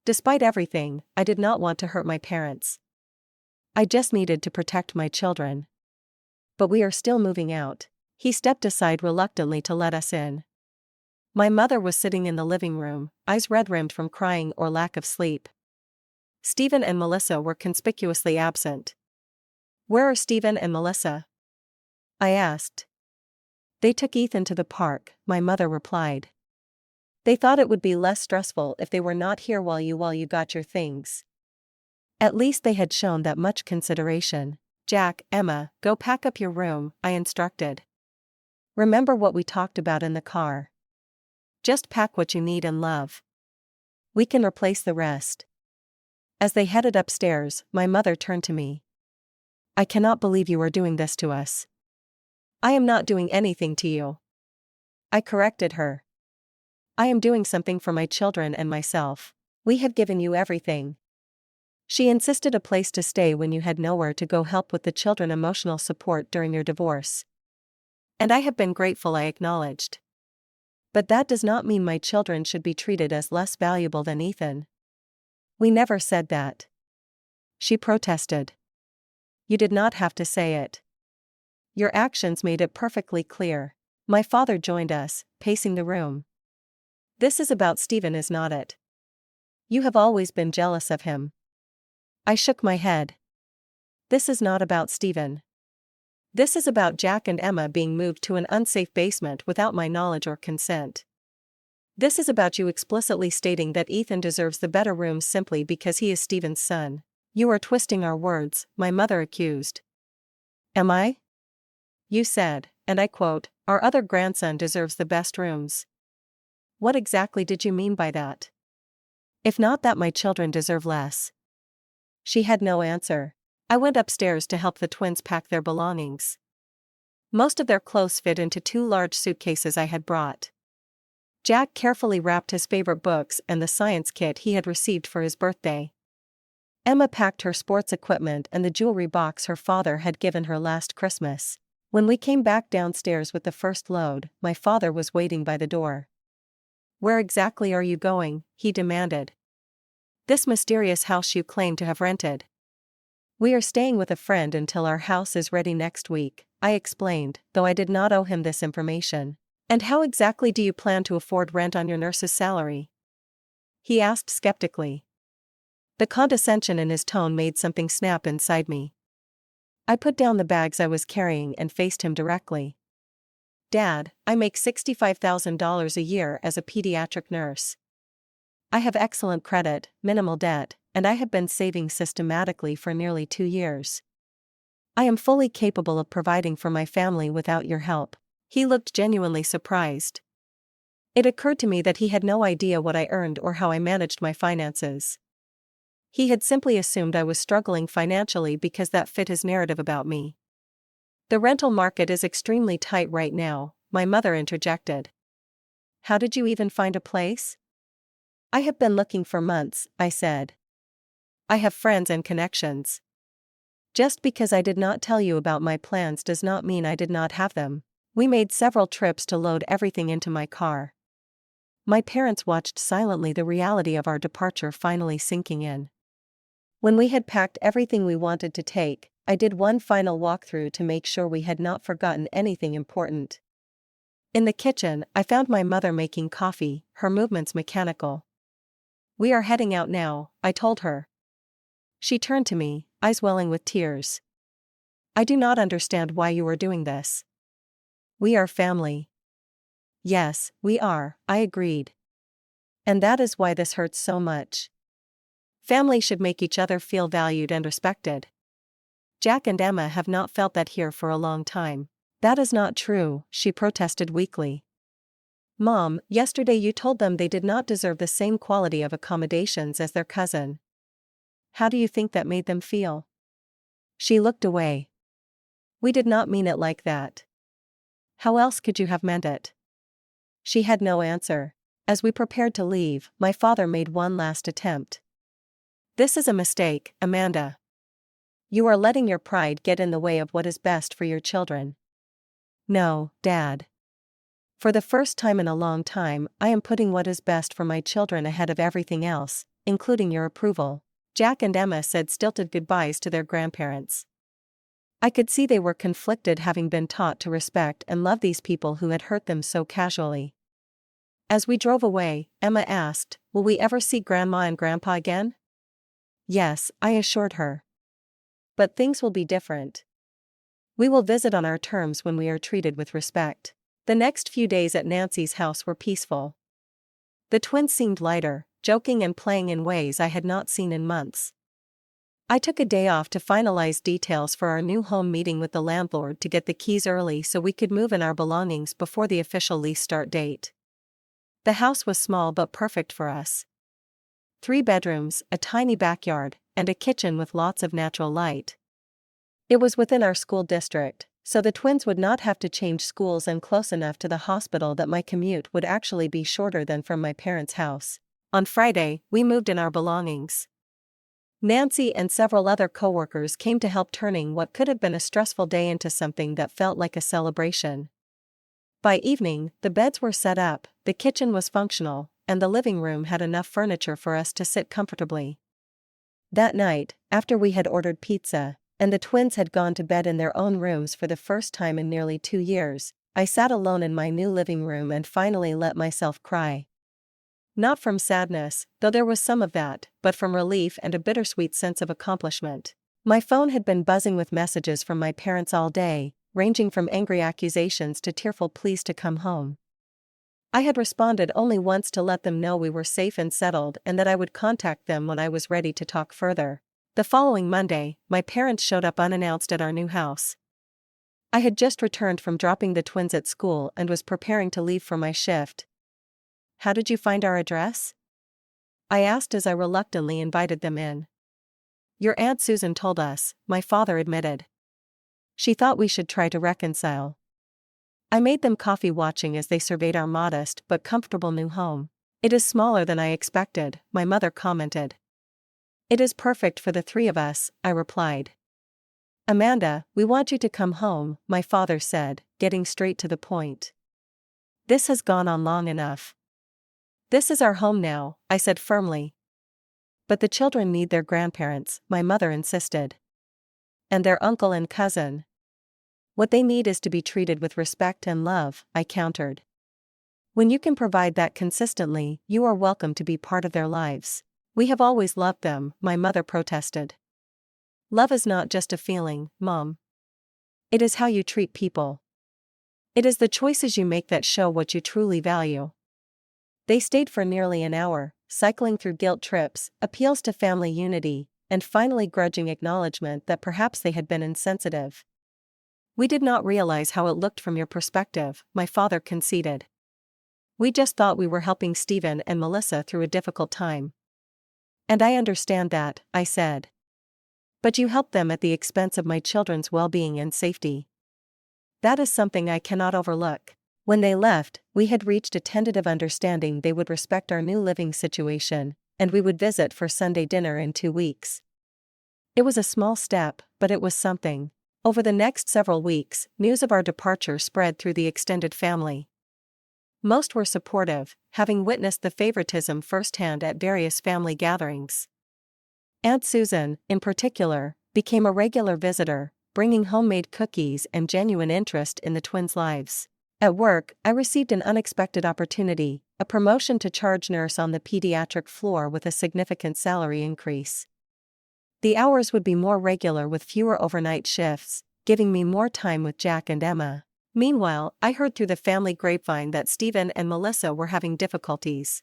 Despite everything, I did not want to hurt my parents. I just needed to protect my children. "But we are still moving out." He stepped aside reluctantly to let us in. My mother was sitting in the living room, eyes red-rimmed from crying or lack of sleep. Stephen and Melissa were conspicuously absent. "Where are Stephen and Melissa?" I asked. "They took Ethan to the park," my mother replied. "They thought it would be less stressful if they were not here while you got your things." At least they had shown that much consideration. "Jack, Emma, go pack up your room," I instructed. "Remember what we talked about in the car. Just pack what you need and love. We can replace the rest." As they headed upstairs, my mother turned to me. "I cannot believe you are doing this to us." "I am not doing anything to you," I corrected her. "I am doing something for my children and myself. We have given you everything." She insisted a place to stay when you had nowhere to go, help with the children, emotional support during your divorce. "And I have been grateful," I acknowledged. "But that does not mean my children should be treated as less valuable than Ethan." "We never said that," she protested. "You did not have to say it. Your actions made it perfectly clear." My father joined us, pacing the room. "This is about Stephen, is not it? You have always been jealous of him." I shook my head. "This is not about Stephen. This is about Jack and Emma being moved to an unsafe basement without my knowledge or consent. This is about you explicitly stating that Ethan deserves the better rooms simply because he is Stephen's son." "You are twisting our words," my mother accused. "Am I? You said, and I quote, 'Our other grandson deserves the best rooms.' What exactly did you mean by that? If not that my children deserve less?" She had no answer. I went upstairs to help the twins pack their belongings. Most of their clothes fit into 2 large suitcases I had brought. Jack carefully wrapped his favorite books and the science kit he had received for his birthday. Emma packed her sports equipment and the jewelry box her father had given her last Christmas. When we came back downstairs with the first load, my father was waiting by the door. "Where exactly are you going?" he demanded. "This mysterious house you claim to have rented." "We are staying with a friend until our house is ready next week," I explained, though I did not owe him this information. "And how exactly do you plan to afford rent on your nurse's salary?" he asked skeptically. The condescension in his tone made something snap inside me. I put down the bags I was carrying and faced him directly. "Dad, I make $65,000 a year as a pediatric nurse. I have excellent credit, minimal debt, and I have been saving systematically for nearly 2 years. I am fully capable of providing for my family without your help." He looked genuinely surprised. It occurred to me that he had no idea what I earned or how I managed my finances. He had simply assumed I was struggling financially because that fit his narrative about me. "The rental market is extremely tight right now," my mother interjected. "How did you even find a place?" "I have been looking for months," I said. "I have friends and connections. Just because I did not tell you about my plans does not mean I did not have them." We made several trips to load everything into my car. My parents watched silently, the reality of our departure finally sinking in. When we had packed everything we wanted to take, I did one final walkthrough to make sure we had not forgotten anything important. In the kitchen, I found my mother making coffee, her movements mechanical. "We are heading out now," I told her. She turned to me, eyes welling with tears. "I do not understand why you are doing this." "We are family." "Yes, we are," I agreed. "And that is why this hurts so much. Family should make each other feel valued and respected. Jack and Emma have not felt that here for a long time." "That is not true," she protested weakly. "Mom, yesterday you told them they did not deserve the same quality of accommodations as their cousin. How do you think that made them feel?" She looked away. "We did not mean it like that. How else could you have meant it?" She had no answer. As we prepared to leave, my father made one last attempt. "This is a mistake, Amanda. You are letting your pride get in the way of what is best for your children." "No, Dad. For the first time in a long time, I am putting what is best for my children ahead of everything else, including your approval." Jack and Emma said stilted goodbyes to their grandparents. I could see they were conflicted, having been taught to respect and love these people who had hurt them so casually. As we drove away, Emma asked, "Will we ever see Grandma and Grandpa again?" "Yes," I assured her. "But things will be different. We will visit on our terms when we are treated with respect." The next few days at Nancy's house were peaceful. The twins seemed lighter, joking and playing in ways I had not seen in months. I took a day off to finalize details for our new home, meeting with the landlord to get the keys early so we could move in our belongings before the official lease start date. The house was small but perfect for us. 3 bedrooms, a tiny backyard, and a kitchen with lots of natural light. It was within our school district, so the twins would not have to change schools, and close enough to the hospital that my commute would actually be shorter than from my parents' house. On Friday, we moved in our belongings. Nancy and several other coworkers came to help, turning what could have been a stressful day into something that felt like a celebration. By evening, the beds were set up, the kitchen was functional, and the living room had enough furniture for us to sit comfortably. That night, after we had ordered pizza, and the twins had gone to bed in their own rooms for the first time in nearly 2 years, I sat alone in my new living room and finally let myself cry. Not from sadness, though there was some of that, but from relief and a bittersweet sense of accomplishment. My phone had been buzzing with messages from my parents all day, ranging from angry accusations to tearful pleas to come home. I had responded only once to let them know we were safe and settled, and that I would contact them when I was ready to talk further. The following Monday, my parents showed up unannounced at our new house. I had just returned from dropping the twins at school and was preparing to leave for my shift. "How did you find our address?" I asked as I reluctantly invited them in. "Your Aunt Susan told us," my father admitted. "She thought we should try to reconcile." I made them coffee, watching as they surveyed our modest but comfortable new home. "It is smaller than I expected," my mother commented. "It is perfect for the 3 of us," I replied. "Amanda, we want you to come home," my father said, getting straight to the point. "This has gone on long enough." "This is our home now," I said firmly. "But the children need their grandparents," my mother insisted. "And their uncle and cousin. What they need is to be treated with respect and love," I countered. "When you can provide that consistently, you are welcome to be part of their lives." "We have always loved them," my mother protested. "Love is not just a feeling, Mom. It is how you treat people. It is the choices you make that show what you truly value." They stayed for nearly an hour, cycling through guilt trips, appeals to family unity, and finally grudging acknowledgement that perhaps they had been insensitive. "We did not realize how it looked from your perspective," my father conceded. "We just thought we were helping Stephen and Melissa through a difficult time." "And I understand that," I said. "But you helped them at the expense of my children's well-being and safety. That is something I cannot overlook." When they left, we had reached a tentative understanding they would respect our new living situation, and we would visit for Sunday dinner in 2 weeks. It was a small step, but it was something. Over the next several weeks, news of our departure spread through the extended family. Most were supportive, having witnessed the favoritism firsthand at various family gatherings. Aunt Susan, in particular, became a regular visitor, bringing homemade cookies and genuine interest in the twins' lives. At work, I received an unexpected opportunity, a promotion to charge nurse on the pediatric floor with a significant salary increase. The hours would be more regular with fewer overnight shifts, giving me more time with Jack and Emma. Meanwhile, I heard through the family grapevine that Stephen and Melissa were having difficulties.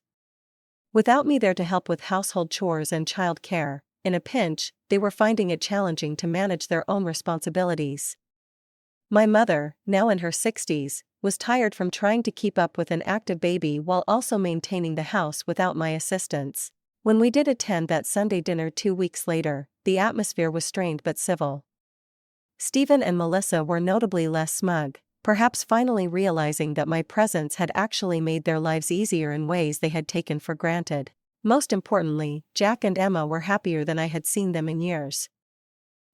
Without me there to help with household chores and child care, in a pinch, they were finding it challenging to manage their own responsibilities. My mother, now in her 60s, was tired from trying to keep up with an active baby while also maintaining the house without my assistance. When we did attend that Sunday dinner 2 weeks later, the atmosphere was strained but civil. Stephen and Melissa were notably less smug, perhaps finally realizing that my presence had actually made their lives easier in ways they had taken for granted. Most importantly, Jack and Emma were happier than I had seen them in years.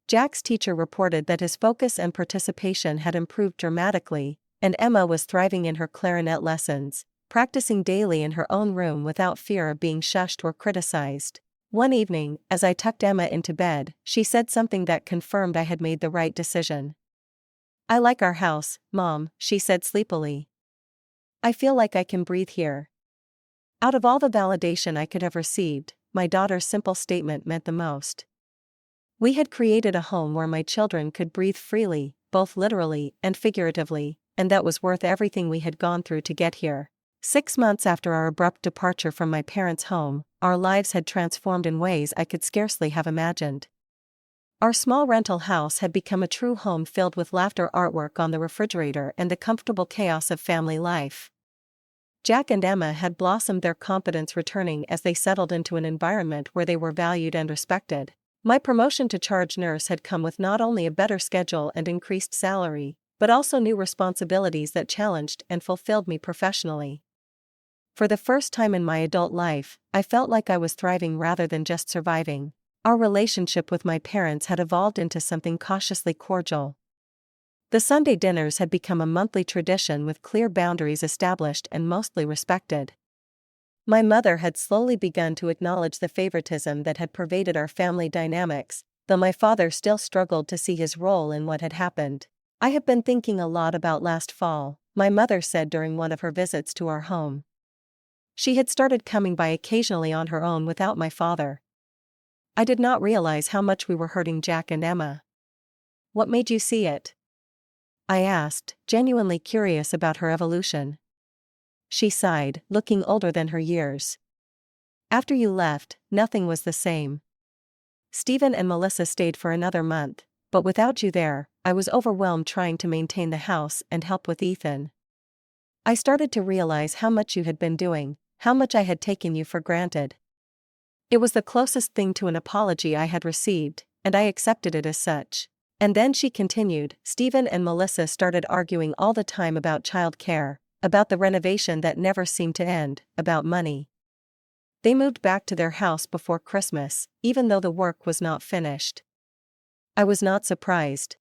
Jack's teacher reported that his focus and participation had improved dramatically, and Emma was thriving in her clarinet lessons, practicing daily in her own room without fear of being shushed or criticized. One evening, as I tucked Emma into bed, she said something that confirmed I had made the right decision. "I like our house, Mom," she said sleepily. "I feel like I can breathe here." Out of all the validation I could have received, my daughter's simple statement meant the most. We had created a home where my children could breathe freely, both literally and figuratively, and that was worth everything we had gone through to get here. 6 months after our abrupt departure from my parents' home, our lives had transformed in ways I could scarcely have imagined. Our small rental house had become a true home filled with laughter, artwork on the refrigerator, and the comfortable chaos of family life. Jack and Emma had blossomed, their confidence returning as they settled into an environment where they were valued and respected. My promotion to charge nurse had come with not only a better schedule and increased salary, but also new responsibilities that challenged and fulfilled me professionally. For the first time in my adult life, I felt like I was thriving rather than just surviving. Our relationship with my parents had evolved into something cautiously cordial. The Sunday dinners had become a monthly tradition with clear boundaries established and mostly respected. My mother had slowly begun to acknowledge the favoritism that had pervaded our family dynamics, though my father still struggled to see his role in what had happened. "I have been thinking a lot about last fall," my mother said during one of her visits to our home. She had started coming by occasionally on her own without my father. "I did not realize how much we were hurting Jack and Emma." "What made you see it?" I asked, genuinely curious about her evolution. She sighed, looking older than her years. "After you left, nothing was the same. Stephen and Melissa stayed for another month, but without you there, I was overwhelmed trying to maintain the house and help with Ethan. I started to realize how much you had been doing, how much I had taken you for granted." It was the closest thing to an apology I had received, and I accepted it as such. And then she continued, "Stephen and Melissa started arguing all the time about child care, about the renovation that never seemed to end, about money. They moved back to their house before Christmas, even though the work was not finished." I was not surprised.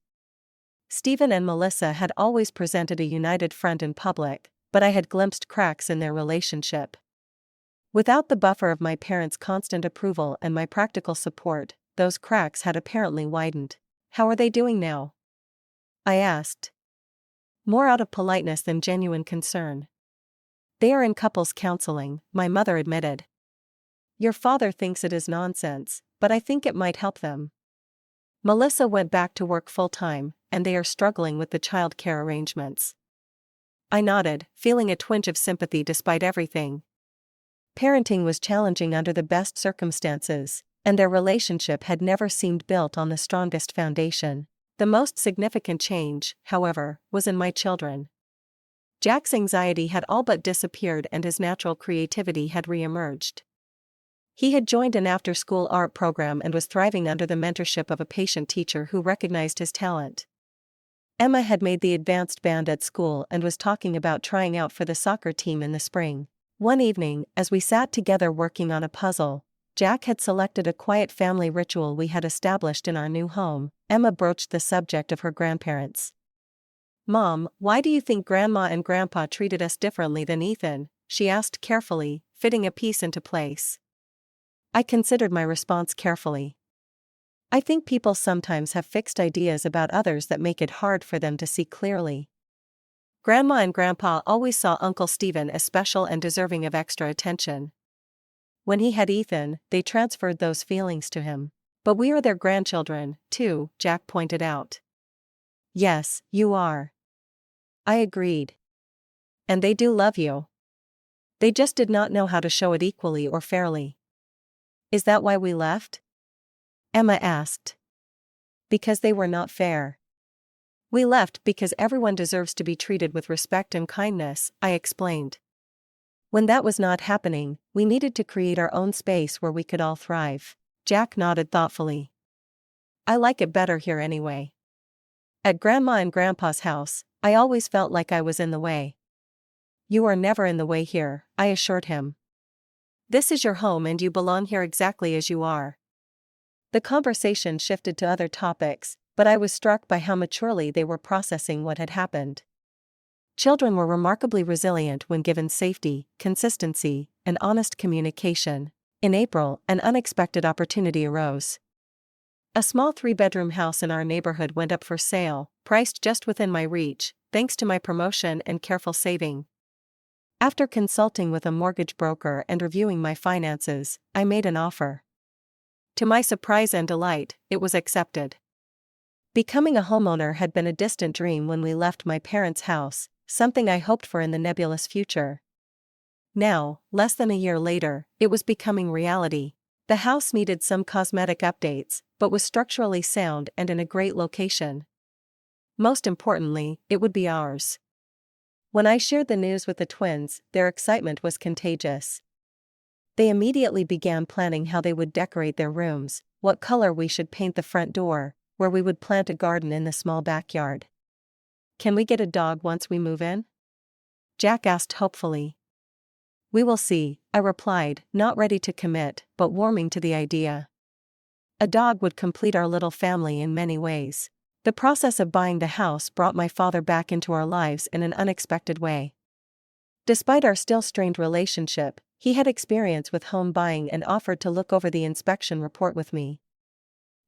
Stephen and Melissa had always presented a united front in public, but I had glimpsed cracks in their relationship. Without the buffer of my parents' constant approval and my practical support, those cracks had apparently widened. "How are they doing now?" I asked, more out of politeness than genuine concern. "They are in couples counseling," my mother admitted. "Your father thinks it is nonsense, but I think it might help them. Melissa went back to work full-time, and they are struggling with the child care arrangements." I nodded, feeling a twinge of sympathy despite everything. Parenting was challenging under the best circumstances, and their relationship had never seemed built on the strongest foundation. The most significant change, however, was in my children. Jack's anxiety had all but disappeared and his natural creativity had re-emerged. He had joined an after-school art program and was thriving under the mentorship of a patient teacher who recognized his talent. Emma had made the advanced band at school and was talking about trying out for the soccer team in the spring. One evening, as we sat together working on a puzzle, Jack had selected a quiet family ritual we had established in our new home. Emma broached the subject of her grandparents. "Mom, why do you think Grandma and Grandpa treated us differently than Ethan?" she asked carefully, fitting a piece into place. I considered my response carefully. I think people sometimes have fixed ideas about others that make it hard for them to see clearly. Grandma and Grandpa always saw Uncle Stephen as special and deserving of extra attention. When he had Ethan, they transferred those feelings to him. But we are their grandchildren, too, Jack pointed out. Yes, you are. I agreed. And they do love you. They just did not know how to show it equally or fairly. Is that why we left? Emma asked. Because they were not fair. We left because everyone deserves to be treated with respect and kindness, I explained. When that was not happening, we needed to create our own space where we could all thrive. Jack nodded thoughtfully. I like it better here anyway. At Grandma and Grandpa's house, I always felt like I was in the way. You are never in the way here, I assured him. This is your home and you belong here exactly as you are. The conversation shifted to other topics, but I was struck by how maturely they were processing what had happened. Children were remarkably resilient when given safety, consistency, and honest communication. In April, an unexpected opportunity arose. A small 3-bedroom house in our neighborhood went up for sale, priced just within my reach, thanks to my promotion and careful saving. After consulting with a mortgage broker and reviewing my finances, I made an offer. To my surprise and delight, it was accepted. Becoming a homeowner had been a distant dream when we left my parents' house, something I hoped for in the nebulous future. Now, less than a year later, it was becoming reality. The house needed some cosmetic updates, but was structurally sound and in a great location. Most importantly, it would be ours. When I shared the news with the twins, their excitement was contagious. They immediately began planning how they would decorate their rooms, what color we should paint the front door, where we would plant a garden in the small backyard. Can we get a dog once we move in? Jack asked hopefully. We will see, I replied, not ready to commit, but warming to the idea. A dog would complete our little family in many ways. The process of buying the house brought my father back into our lives in an unexpected way. Despite our still strained relationship, he had experience with home buying and offered to look over the inspection report with me.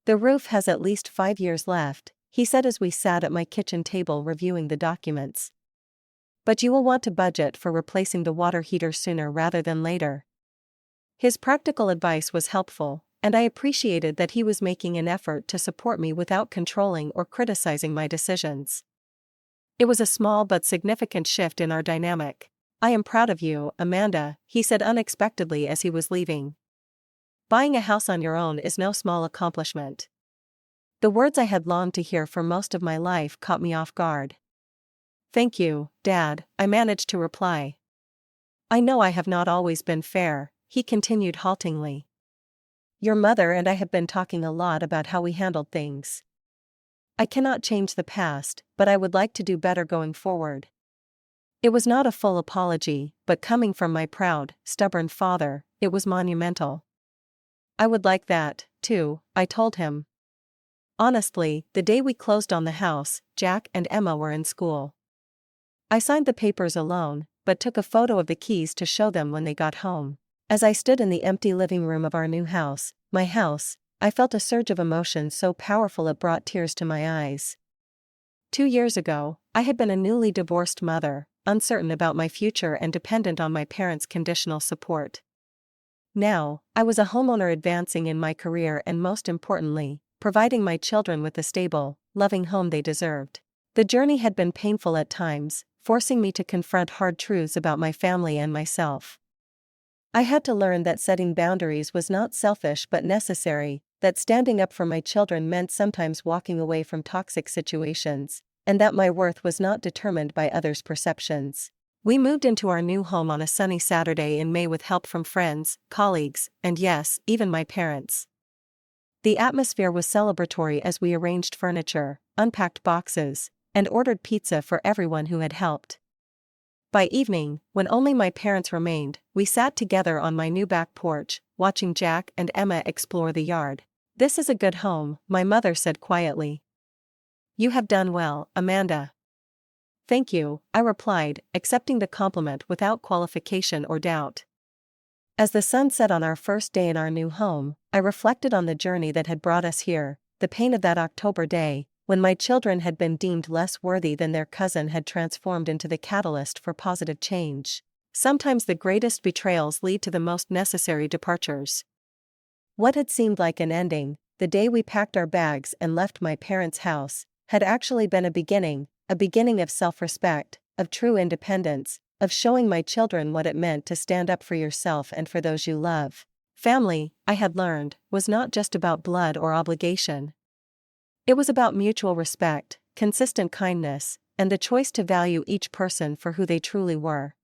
The roof has at least 5 years left, he said as we sat at my kitchen table reviewing the documents. But you will want to budget for replacing the water heater sooner rather than later. His practical advice was helpful, and I appreciated that he was making an effort to support me without controlling or criticizing my decisions. It was a small but significant shift in our dynamic. I am proud of you, Amanda, he said unexpectedly as he was leaving. Buying a house on your own is no small accomplishment. The words I had longed to hear for most of my life caught me off guard. Thank you, Dad, I managed to reply. I know I have not always been fair, he continued haltingly. Your mother and I have been talking a lot about how we handled things. I cannot change the past, but I would like to do better going forward. It was not a full apology, but coming from my proud, stubborn father, it was monumental. I would like that, too, I told him. Honestly, the day we closed on the house, Jack and Emma were in school. I signed the papers alone, but took a photo of the keys to show them when they got home. As I stood in the empty living room of our new house, my house, I felt a surge of emotion so powerful it brought tears to my eyes. 2 years ago, I had been a newly divorced mother, uncertain about my future and dependent on my parents' conditional support. Now, I was a homeowner advancing in my career and most importantly, providing my children with the stable, loving home they deserved. The journey had been painful at times, forcing me to confront hard truths about my family and myself. I had to learn that setting boundaries was not selfish but necessary, that standing up for my children meant sometimes walking away from toxic situations, and that my worth was not determined by others' perceptions. We moved into our new home on a sunny Saturday in May with help from friends, colleagues, and yes, even my parents. The atmosphere was celebratory as we arranged furniture, unpacked boxes, and ordered pizza for everyone who had helped. By evening, when only my parents remained, we sat together on my new back porch, watching Jack and Emma explore the yard. This is a good home, my mother said quietly. You have done well, Amanda. Thank you, I replied, accepting the compliment without qualification or doubt. As the sun set on our first day in our new home, I reflected on the journey that had brought us here, the pain of that October day, when my children had been deemed less worthy than their cousin had transformed into the catalyst for positive change. Sometimes the greatest betrayals lead to the most necessary departures. What had seemed like an ending, the day we packed our bags and left my parents' house, had actually been a beginning of self-respect, of true independence, of showing my children what it meant to stand up for yourself and for those you love. Family, I had learned, was not just about blood or obligation. It was about mutual respect, consistent kindness, and the choice to value each person for who they truly were.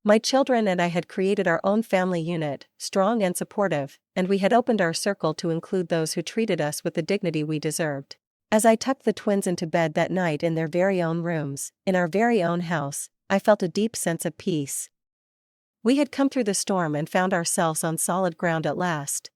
My children and I had created our own family unit, strong and supportive, and we had opened our circle to include those who treated us with the dignity we deserved. As I tucked the twins into bed that night in their very own rooms, in our very own house, I felt a deep sense of peace. We had come through the storm and found ourselves on solid ground at last.